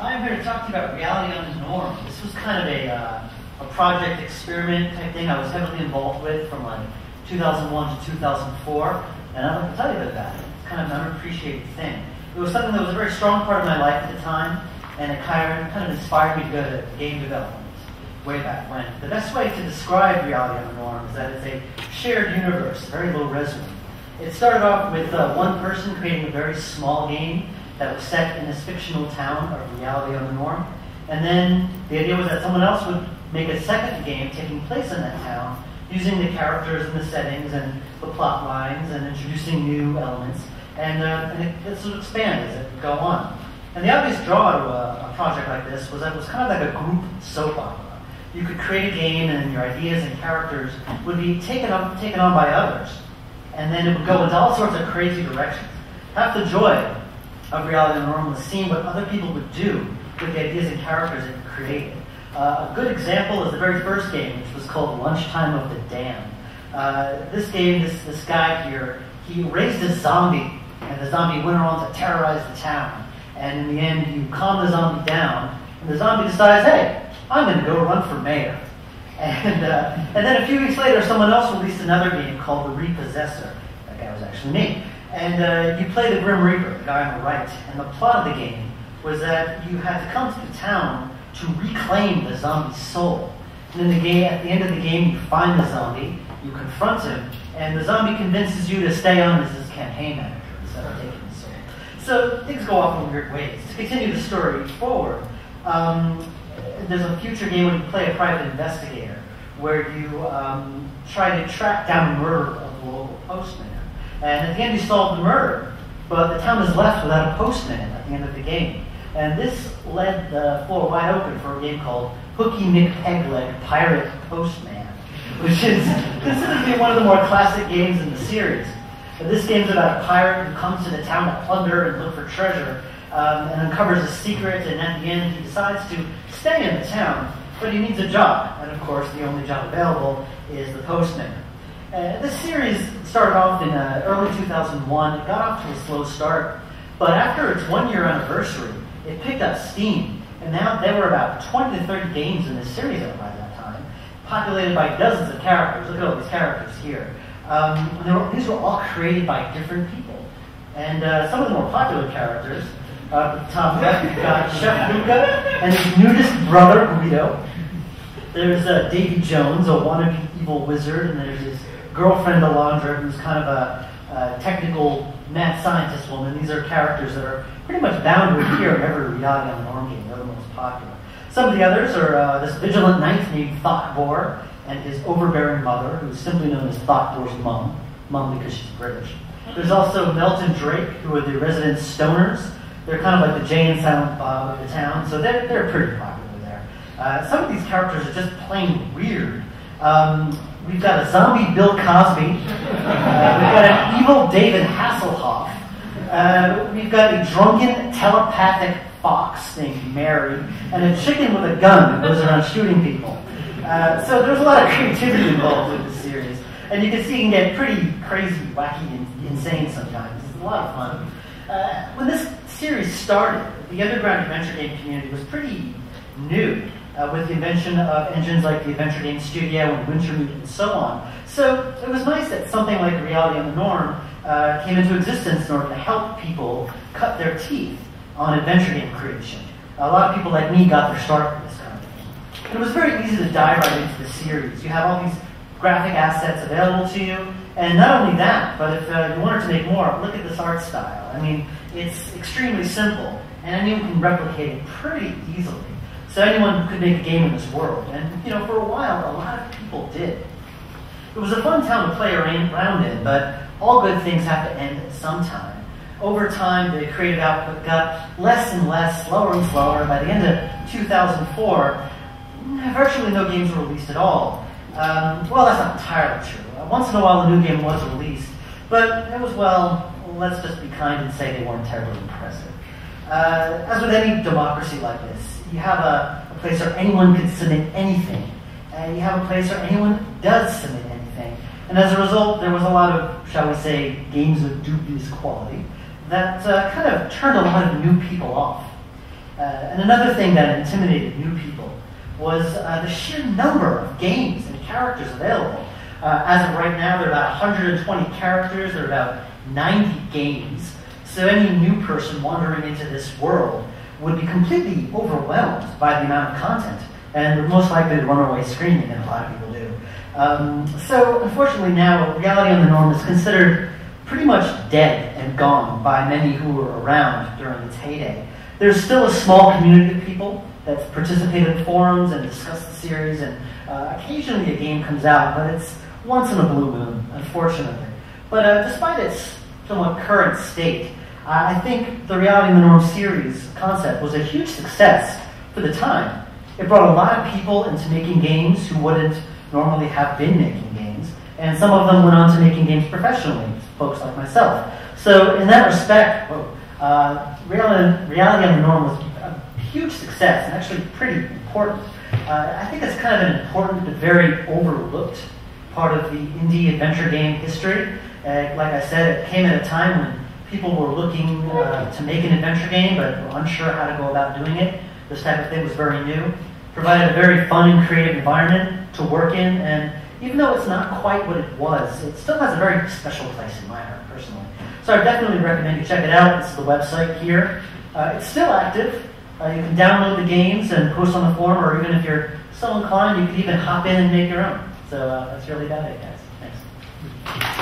I'm here to talk to you about reality on the norm. This was kind of a project experiment type thing I was heavily involved with from like 2001 to 2004, and I'd like to tell you about that. It's kind of an unappreciated thing. It was something that was a very strong part of my life at the time, and it kind of inspired me to go to game development way back when. The best way to describe reality on the norm is that it's a shared universe, very low res one. It started off with one person creating a very small game that was set in this fictional town of reality on the norm. And then the idea was that someone else would make a second game taking place in that town, using the characters and the settings and the plot lines and introducing new elements. And it sort of expand as it would go on. And the obvious draw to a project like this was that it was kind of like a group soap opera. You could create a game and your ideas and characters would be taken on by others. And then it would go into all sorts of crazy directions. Half the joy of reality on the norm was seeing what other people would do with the ideas and characters that you created. A good example is the very first game, which was called Lunchtime of the Damned. This game, this guy here, he raised a zombie, and the zombie went on to terrorize the town. And in the end, you calm the zombie down, and the zombie decides, hey, I'm going to go run for mayor. And then a few weeks later, someone else released another game called The Repossessor. That guy was actually me. And you play the Grim Reaper, the guy on the right. And the plot of the game was that you had to come to the town to reclaim the zombie's soul. And in the game, at the end of the game, you find the zombie, you confront him, and the zombie convinces you to stay on as his campaign manager instead of taking his soul. So things go off in weird ways. To continue the story forward, there's a future game where you play a private investigator, where you try to track down the murder of the local postman. And at the end you solve the murder, but the town is left without a postman at the end of the game. And this led the floor wide open for a game called Hooky McPegleg Pirate Postman, which is considered to be one of the more classic games in the series. This game's about a pirate who comes to the town to plunder and look for treasure, and uncovers a secret, and at the end he decides to stay in the town, but he needs a job, and of course the only job available is the postman. This series started off in early 2001. It got off to a slow start, but after its 1-year anniversary, it picked up steam, and now there were about 20 to 30 games in this series by that time, populated by dozens of characters. Look at all these characters here. These were all created by different people, and some of the more popular characters. At the top left, you've got Chef Luca and his nudist brother, Guido. There's Davy Jones, a wannabe evil wizard, and there's his girlfriend, Alondra, who's kind of a technical mad scientist woman. These are characters that are pretty much bound to appear in every reality on the norm game. They're the most popular. Some of the others are this vigilant knight named Thoughtbor and his overbearing mother, who's simply known as Thoughtbor's mom because she's British. There's also Melton Drake, who are the resident stoners. They're kind of like the Jay and Silent Bob of the town, so they're pretty popular there. Some of these characters are just plain weird. We've got a zombie Bill Cosby. We've got an evil David Hasselhoff. We've got a drunken telepathic fox named Mary, and a chicken with a gun that goes around shooting people. So there's a lot of creativity involved with this series. And you can see it can get pretty crazy, wacky, and insane sometimes. It's a lot of fun. When this series started, the underground adventure game community was pretty new, with the invention of engines like the Adventure Game Studio and Wintermute and so on. So it was nice that something like Reality on the Norm came into existence in order to help people cut their teeth on adventure game creation. A lot of people like me got their start with this kind of thing. And it was very easy to dive right into the series. You have all these graphic assets available to you, and not only that, but if you wanted to make more, look at this art style. I mean, it's extremely simple, and anyone can replicate it pretty easily. So anyone could make a game in this world, and for a while, a lot of people did. It was a fun town to play around in, but all good things have to end at some time. Over time, the creative output got less and less, slower and slower. By the end of 2004, virtually no games were released at all. Well, that's not entirely true. Once in a while, a new game was released, but it was, well, let's just be kind and say they weren't terribly impressive. As with any democracy like this, you have a place where anyone can submit anything, and you have a place where anyone does submit anything. And as a result, there was a lot of, shall we say, games of dubious quality that kind of turned a lot of new people off. And another thing that intimidated new people was the sheer number of games and characters available. As of right now, there are about 120 characters, there are about 90 games. So any new person wandering into this world would be completely overwhelmed by the amount of content, and would most likely run away screaming, and a lot of people do. So unfortunately now, Reality on the Norm is considered pretty much dead and gone by many who were around during its heyday. There's still a small community of people that participate in forums and discuss the series, and occasionally a game comes out, but it's once in a blue moon, unfortunately. But despite its somewhat current state, I think the Reality on the Norm series concept was a huge success for the time. It brought a lot of people into making games who wouldn't normally have been making games, and some of them went on to making games professionally, folks like myself. So in that respect, Reality on the Norm was a huge success, and actually pretty important. I think it's kind of an important but very overlooked part of the indie adventure game history. Like I said, it came at a time when people were looking to make an adventure game, but were unsure how to go about doing it. This type of thing was very new. Provided a very fun and creative environment to work in, and even though it's not quite what it was, it still has a very special place in my heart, personally. So I definitely recommend you check it out. This is the website here. It's still active. You can download the games and post on the forum, or even if you're so inclined, you can even hop in and make your own. So that's really about it, guys. Thanks.